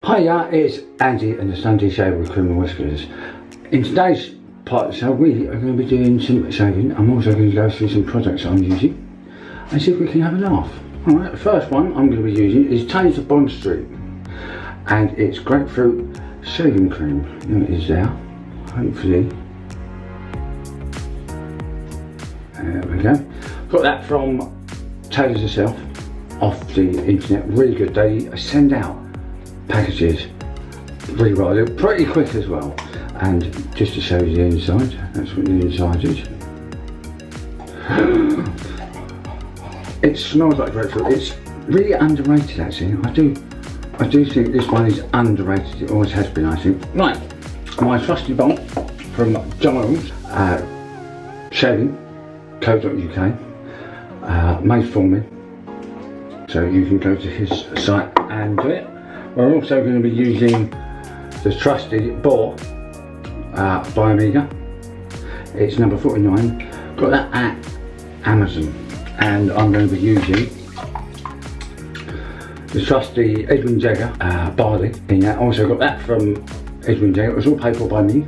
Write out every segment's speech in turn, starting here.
Hiya, it's Andy and the Sunday Shaver with Grooming Whiskers. In today's part of the show, we are going to be doing some shaving. I'm also going to go through some products I'm using and see if we can have a laugh. Alright, the first one I'm going to be using is Taser Bond Street, and it's grapefruit shaving cream. There it is there, hopefully. There we go. Got that from Taser's herself off the internet. Really good. They send out packages re-rolled pretty quick as well. And just to show you the inside, that's what the inside is. It smells like grapefruit. It's really underrated actually. I do think this one is underrated. It always has been, I think. Right, my trusty bolt from Giles, shaving.co.uk, made for me. So you can go to his site and do it. We're also going to be using the trusted Boar by Amiga. It's number 49. Got that at Amazon, and I'm going to be using the trusty Edwin Jagger barley in that. Also got that from Edwin Jagger. It was all paid for by me.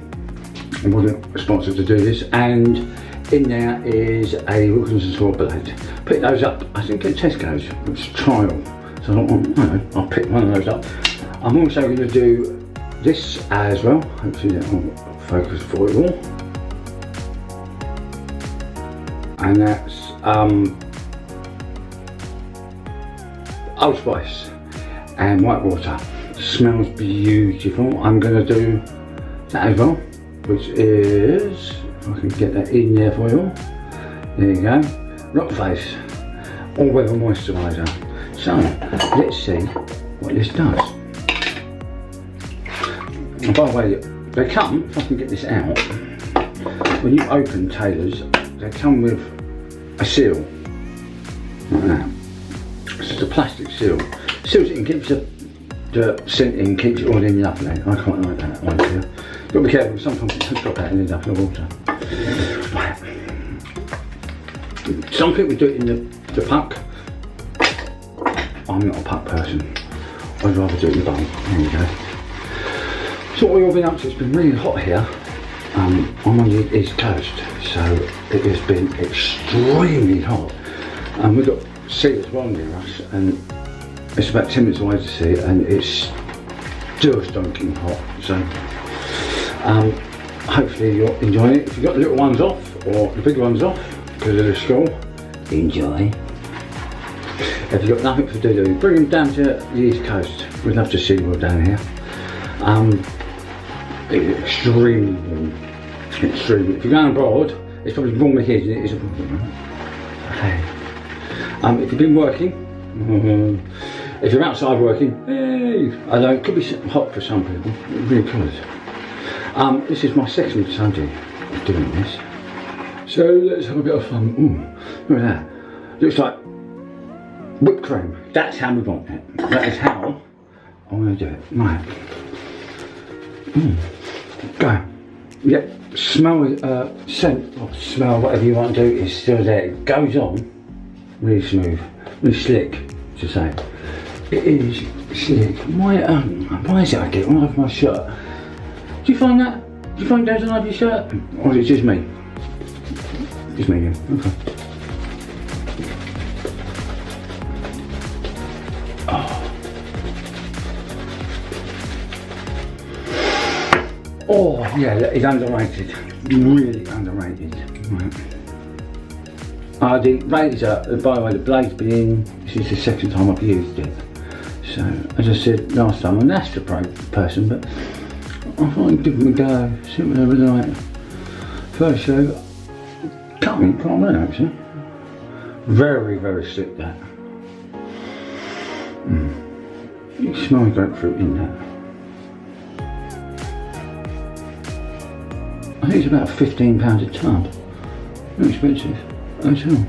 I wasn't sponsored to do this. And in there is a Wilkinson saw blade. Pick those up, I think at Tesco's. It's a trial. So I don't, I'll pick one of those up. I'm also going to do this as well. Hopefully that will focus for you all. And that's Old Spice and white water. Smells beautiful. I'm going to do that as well, which is, if I can get that in there for you all. There you go. Rock Face all weather moisturiser. So let's see what this does. And by the way, they come, if I can get this out, when you open Taylor's, they come with a seal, like that. It's just a plastic seal. Seals it and keeps the scent in, keeps it all in lovely. I quite like that one here. You've got to be careful, sometimes it can drop out and end up in the water. Right. Some people do it in the puck. I'm not a puck person. I'd rather do it in the bowl. There you go. So what we've all been up to, it's been really hot here. I'm on the East Coast, so it has been extremely hot. And we've got sea as well near us, and it's about 10 minutes away to sea, and it's still stinking hot. So hopefully you're enjoying it. If you've got the little ones off, or the big ones off, because of the school, enjoy. If you've got nothing to do, bring them down to the East Coast. We'd love to see you all down here. It's extremely warm. Extremely. If you're going abroad, it's probably warmer here than it is abroad. Okay. If you've been working, if you're outside working, hey, although it could be hot for some people, it really could. This is my second Sunday of doing this. So let's have a bit of fun. Ooh, look at that. Looks like whipped cream. That's how we want it. That is how I'm going to do it. Right. Go. Yep. Smell, scent, or smell, whatever you want to do, is still there. It goes on really smooth, really slick, to say. It is slick. Why is it I get it all over my shirt? Do you find that? Do you find it goes on over your shirt? Or is it just me? Just me, yeah. Okay. Oh yeah, it's underrated, really underrated. Right. The razor, by the way, the blade's been in, this is the second time I've used it. So, as I said last time, I'm an astro person, but I thought I'd give them a go, see what they were like. First shave, cutting quite well actually. Very, very slick that. You smell grapefruit in that. I think it's about £15 a tub. Very expensive. That's all.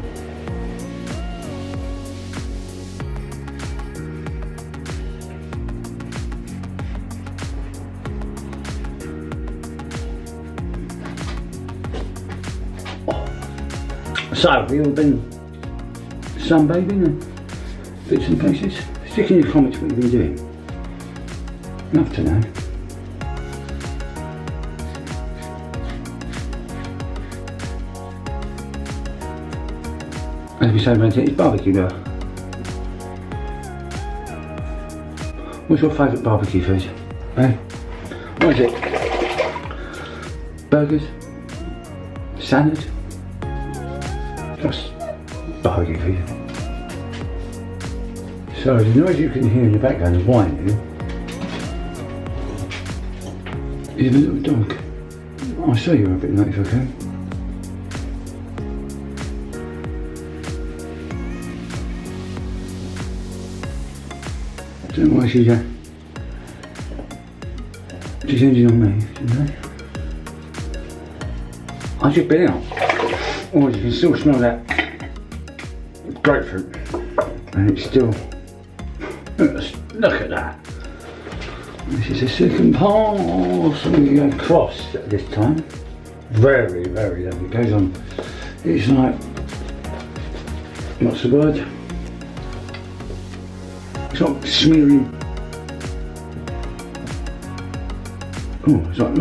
So, have you all been sunbathing and bits and pieces? Stick in your comments what you've been doing. Enough to know. As we say around here, it's barbecue now. What's your favourite barbecue food? Eh? What is it? Burgers? Salad? Just barbecue food. So the noise you can hear in the background of whining is a little dog. I'll show you a bit later if I can. Don't know why she's ending on me, you know. I've just been out. Oh, you can still smell that grapefruit. And it's still, look at that. This is the second pass. I'm going to go across at this time. Very, very lovely. It goes on. It's like, what's the word? It's like smearing. Oh, it's like, I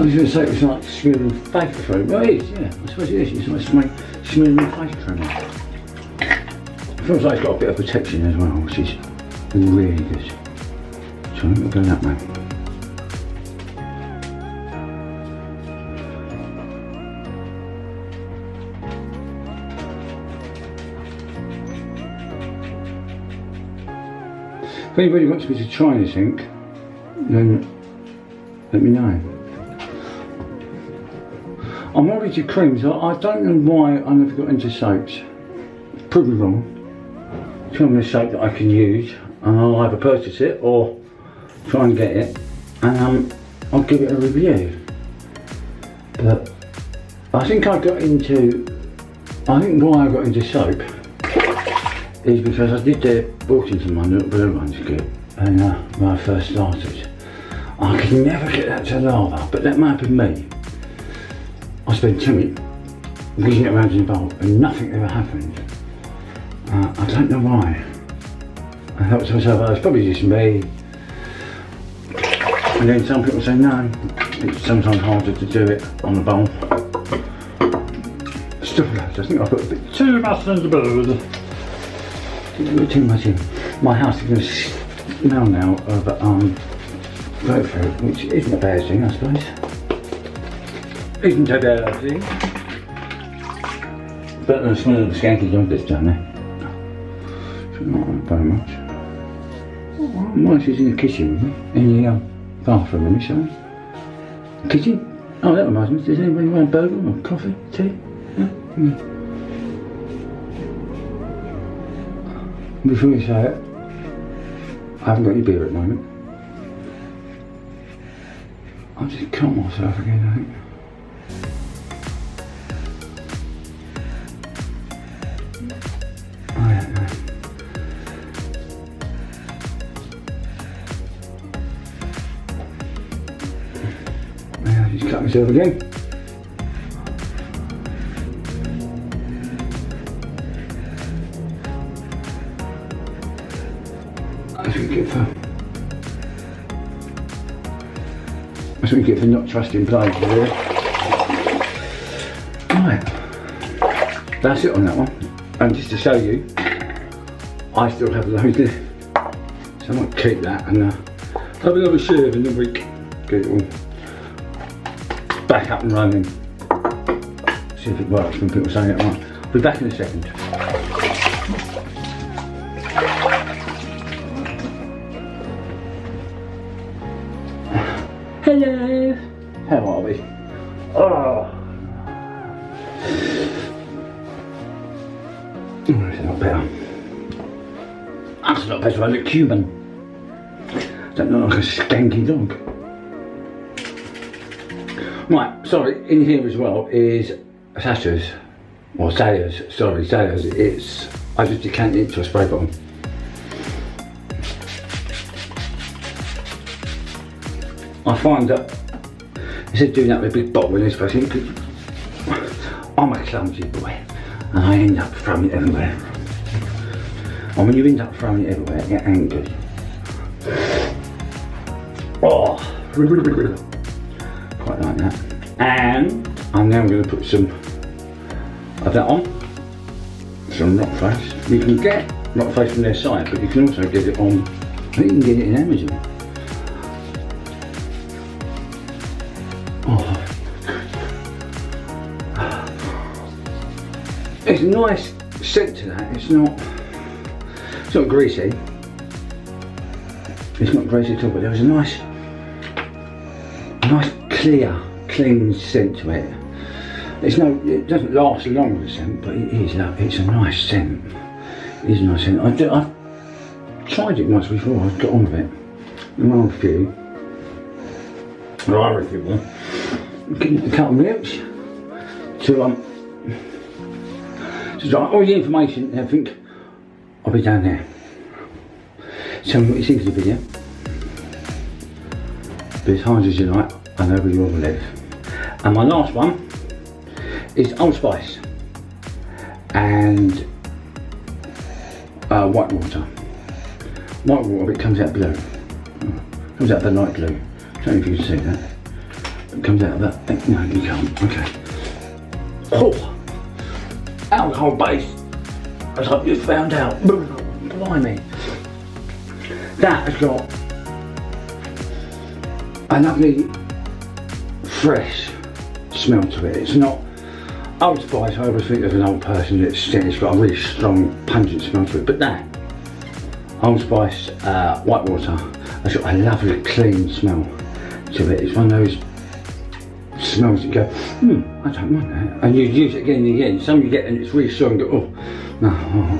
was going to say it's like smearing fake cream. Well, it is, yeah. I suppose it is. It's like smearing fake cream. It feels like it's got a bit of protection as well, which is really good. So I'm going to go that way. If anybody wants me to try anything, then let me know. I'm more into creams. I don't know why I never got into soaps. Prove me wrong. Tell me a soap that I can use, and I'll either purchase it or try and get it, and I'll give it a review. But I think why I got into soap is because I did the Wilkinson one, the little blue one's good, and when I first started. I could never get that to lava, but that might have been me. I spent 2 minutes whizzing it around in the bowl and nothing ever happened. I don't know why. I thought to myself, oh, it's probably just me. And then some people say no, it's sometimes harder to do it on the bowl. Stuff like that. I think I put a bit too much in the bowl. A bit too much in. My house is going to smell now of grapefruit, which isn't a bad thing, I suppose. Isn't a bad thing. Better than the smell of the skanky dog that's down there. So not very much. Why she's in the kitchen with me? In the bathroom with me, shall we? Kitchen? Oh, that reminds me. Does anybody want a burger or coffee, tea? Yeah? Mm. Before you say it, I haven't got any beer at the moment. I'll just cut myself again, I think. I don't know. Maybe I'll just cut myself again. That's what you get for. That's what you get for not trusting players, really. Right. That's it on that one. And just to show you, I still have loads there. So I might keep that and have another shave in the week. Get it all back up and running. See if it works when people say it right. I'll be back in a second. Hello. How are we? Oh. That's not better. That's not better. I look human. Don't look like a skanky dog. Right, sorry, in here as well is Sasha's, or Sayers, sorry, Sayers. It's, I just decanted it into a spray bottle. I find that instead of doing that with a big bottle in this place, I'm a clumsy boy and I end up throwing it everywhere. And when you end up throwing it everywhere, it gets angry. Quite like that. And I'm now going to put some of that on. Some rock face. You can get rock face from their site, but you can also get it on, you can get it in Amazon. Oh. It's a nice scent to that. It's not greasy. It's not greasy at all, but there was a nice clear, clean scent to it. It doesn't last long as a scent, but it's a nice scent. It is a nice scent. I've tried it once before. I've got on with it. And one few. Well, I reckon one. Give it a couple of minutes to all the information and everything. I'll be down there. Tell me what you think of the video. Be as hard as you like. I know where you all live. And my last one is Old Spice and white water. White water, it comes out blue. Comes out of the light blue. I don't know if you can see that. It comes out of that. No, you can't. Okay. Oh, alcohol based. As I've just found out. Blimey. That has got a lovely, fresh smell to it. It's not Old Spice. I always think of an old person that's it's got a really strong, pungent smell to it. But that Old Spice white water has got a lovely, clean smell to it. It's one of those smells that you go, I don't want that. And you use it again and again. Some you get and it's really strong and go, oh, no,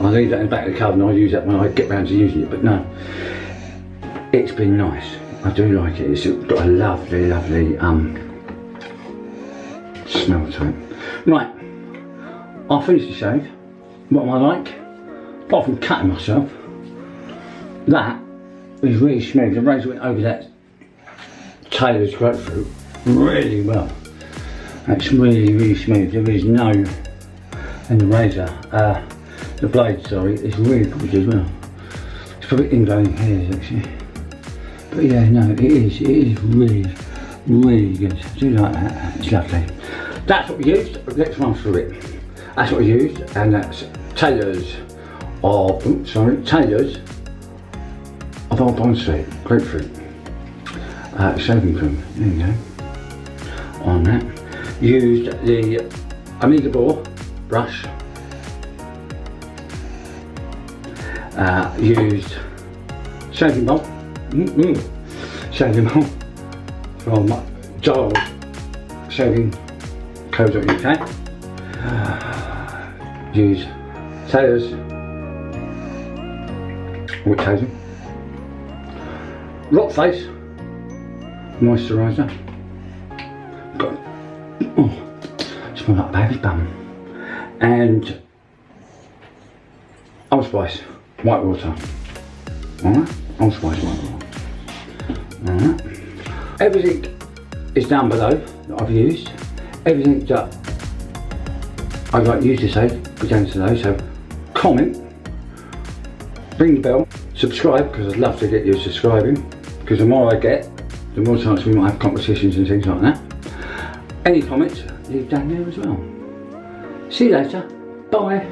I'll leave that in the back of the cupboard and I'll use that when I get round to using it. But no, it's been nice. I do like it. It's got a lovely, lovely smell to it. Right, I'll finish the shave. What am I like? Apart from cutting myself, that is really smooth. The razor went over that Taylor's grapefruit really well. That's really, really smooth. There is no, and the razor, the blade, sorry, is really good as well. It's probably ingrowing hairs actually. But yeah, no, it is really, really good. I do like that, it's lovely. That's what we used. Let's run through it. That's what we used, and that's Taylor's of Old Bond Street grapefruit shaving cream. There you go. On that, used the Amiga Bore brush. Used shaving bowl. Shaving bowl from Giles Shaving Co.uk. Use Taylor's witch hazel, rock face moisturiser. Got smell like baby bum, and Old Spice white water. Alright, Old Spice white water. Alright. Everything is down below that I've used. Everything that I'd like you to say, go down below. So comment, ring the bell, subscribe, because I'd love to get you subscribing, because the more I get, the more chance we might have competitions and things like that. Any comments, leave down there as well. See you later. Bye.